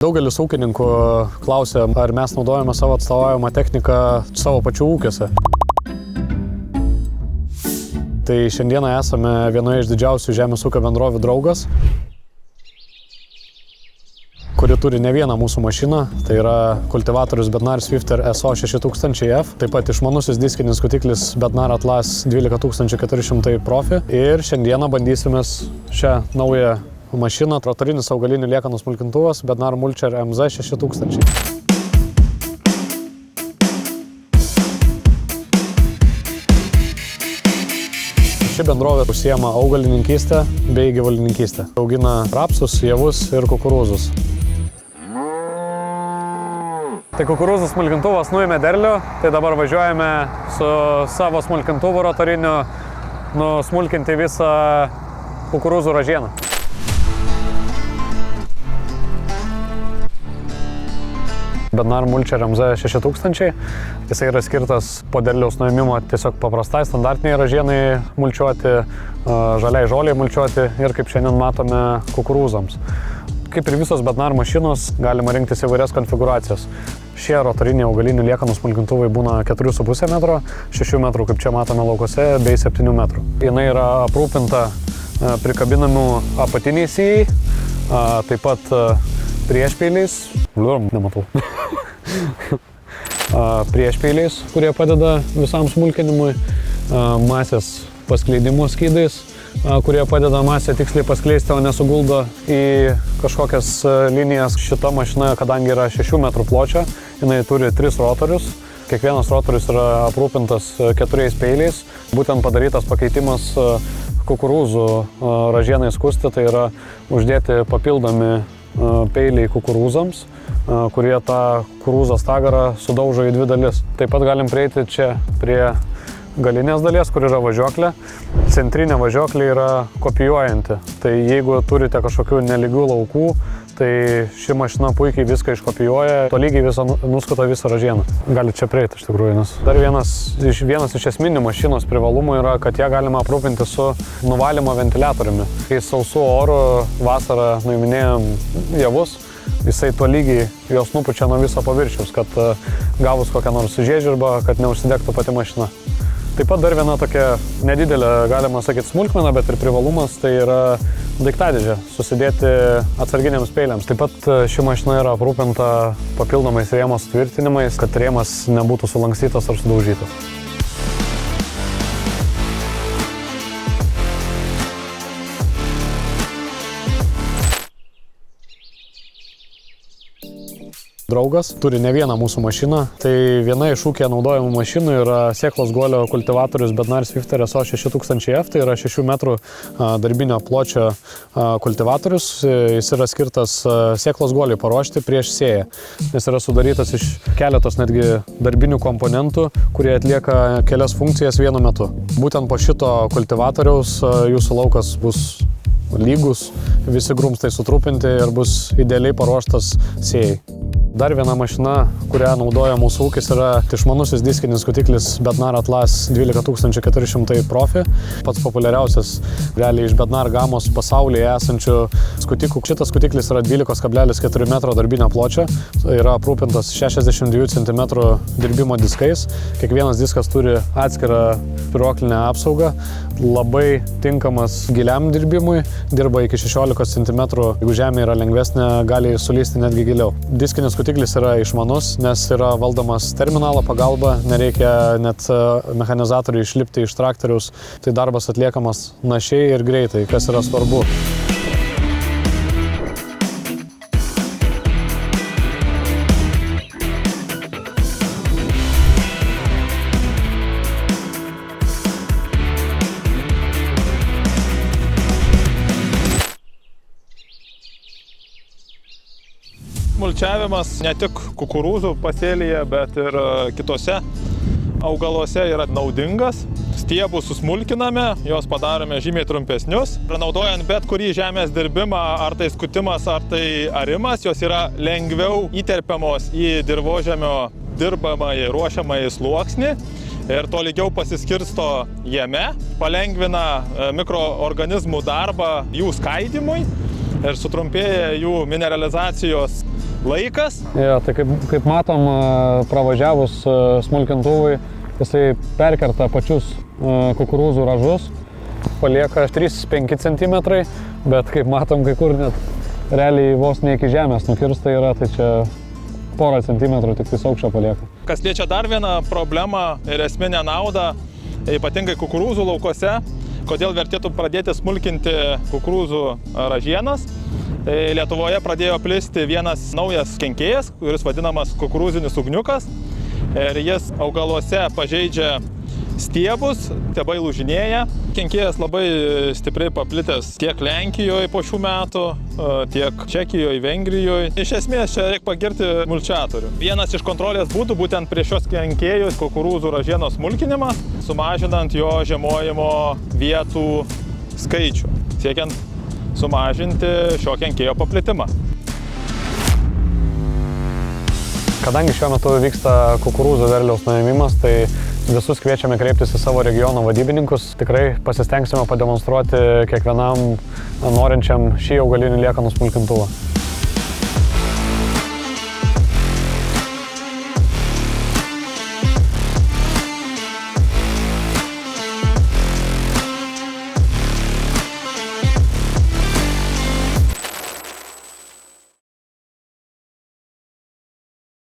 Daugelis ūkininkų klausia, ar mes naudojame savo atstovaujamą techniką savo pačių ūkiuose. Tai šiandieną esame vienoje iš didžiausių žemės ūkio bendrovių Draugas, kuri turi ne vieną mūsų mašiną, tai yra kultivatorius Bednar Swifter SO 6000F, taip pat išmanusis diskinis skutiklis Bednar Atlas 12400 Profi ir šiandieną bandysimės šią naują mašiną, rotorinis augalinių liekanų smulkintuvas Bednar Mulcher MZ 6000. Ši bendrovė užsiema augalininkystę bei gyvulininkystę. Augina rapsus, javus ir kukurūzus. Tai kukurūzų smulkintuvas nuėmė derlių, tai dabar važiuojame su savo smulkintuvu rotoriniu nusmulkinti visą kukurūzų ražieną. Bednar Mulcher MZ 6000. Jisai yra skirtas po derliaus nuėmimo tiesiog paprastai standartiniai ražienai mulčiuoti, žaliai žoliai mulčiuoti ir kaip šiandien matome kukurūzams. Kaip ir visos Bednar mašinos, galima rinktis įvairias konfigūracijas. Šie rotoriniai augalinių liekanų smulkintuvai būna 4,5 metro, 6 metrų, kaip čia matome laukose, bei 7 metrų. Jinai yra aprūpinta prikabinamų apatiniais sijai, taip pat priešpeiliais, nematau, priešpeiliais, kurie padeda visam smulkinimui, masės paskleidimo skydais, kurie padeda masę tiksliai paskleisti, o nesuguldo į kažkokias linijas. Šita mašina, kadangi yra 6 metrų pločio, jinai turi 3 rotorius. Kiekvienas rotorius yra aprūpintas 4 peiliais. Būtent padarytas pakeitimas kukurūzų ražienai skusti, tai yra uždėti papildomi peiliai kukurūzams, kurie tą kukurūzo stagarą sudaužo į 2 dalis. Taip pat galim prieiti čia prie galinės dalies, kur yra važiuoklė. Centrinė važiuoklė yra kopijuojanti. Tai jeigu turite kažkokių nelygių laukų, tai ši mašina puikiai viską iškopijuoja, tolygiai nuskuta visą ražieną. Galite čia prieiti iš tikrųjų, nes dar vienas iš esminių mašinos privalumų yra, kad ją galima aprūpinti su nuvalymo ventiliatoriumi. Kai sausu oru vasarą nuiminėjom javus, jisai tolygiai jos nupučia nuo viso paviršiaus, kad gavus kokią nors žiežirbą, kad neužsidegtų pati mašina. Taip pat dar viena tokia nedidelė, galima sakyti, smulkmena, bet ir privalumas, tai yra daiktadėžė susidėti atsarginiams peiliams. Taip pat ši mašina yra aprūpinta papildomais rėmo sutvirtinimais, kad rėmas nebūtų sulankstytas ar sudaužytas. Draugas turi ne vieną mūsų mašiną, tai viena iš ūkyje naudojamų mašinų yra sėklos guolio kultivatorius Bednar Swifter SO 6000F, tai yra 6 metrų darbinio pločio kultivatorius. Jis yra skirtas sėklos guoliui paruošti prieš sėją. Jis yra sudarytas iš keletos netgi darbinių komponentų, kurie atlieka kelias funkcijas vienu metu. Būtent po šito kultivatoriaus jūsų laukas bus lygus, visi grumstai sutrupinti ir bus idealiai paruoštas sėjai. Dar viena mašina, kurią naudoja mūsų ūkis, yra išmanusis diskinis skutiklis Bednar Atlas 12400 Profi. Pats populiariausias realiai iš Bednar gamos pasaulyje esančių skutikų. Šitas skutiklis yra 12,4 metro darbinio pločio, yra aprūpintas 62 cm dirbimo diskais. Kiekvienas diskas turi atskirą spyruoklinę apsaugą, labai tinkamas giliam dirbimui, dirba iki 16 cm, jeigu žemė yra lengvesnė, gali sulysti netgi giliau. Diskinis skutiklis yra išmanus, nes yra valdomas terminalo pagalba, nereikia net mechanizatoriui išlipti iš traktoriaus, tai darbas atliekamas našiai ir greitai, kas yra svarbu. Mulčiavimas ne tik kukurūzų pasėlyje, bet ir kitose augaluose yra naudingas. Stiebus susmulkiname, juos padarome žymiai trumpesnius. Naudojant bet kurį žemės dirbimą, ar tai skutimas, ar tai arimas, jos yra lengviau įterpiamos į dirvožemio dirbamąjį ruošiamąjį sluoksnį ir tolygiau pasiskirsto jame, palengvina mikroorganizmų darbą jų skaidymui ir sutrumpėja jų mineralizacijos laikas. Ja, tai kaip matom, pravažiavus smulkintuvui, jisai perkerta pačius kukurūzų ražus, palieka 3-5 cm, bet kaip matom, kai kur net realiai vos ne iki žemės nukirsta yra, tai čia porą centimetrų tik tai aukščio palieka. Kas liečia dar vieną problemą ir esminę naudą, ypatingai kukurūzų laukose, kodėl vertėtų pradėti smulkinti kukurūzų ražienas. Lietuvoje pradėjo plisti vienas naujas kenkėjas, kuris vadinamas kukurūzinis ugniukas. Ir jis augaluose pažeidžia stiebus, stiebai lūžinėja. Kenkėjas labai stipriai paplitęs tiek Lenkijoje po šių metų, tiek Čekijoje, Vengrijoje. Iš esmės čia reikia pagirti mulčiatorių. Vienas iš kontrolės būdų būtent prieš šios kenkėjus kukurūzų ražienos smulkinimas, sumažinant jo žiemojimo vietų skaičių, siekiant sumažinti šio kenkėjo paplitimą. Kadangi šiuo metu vyksta kukurūzų derliaus nuėmimas, tai visus kviečiame kreiptis į savo regiono vadybininkus. Tikrai pasistengsime pademonstruoti kiekvienam norinčiam šį augalinių liekanų smulkintuvą.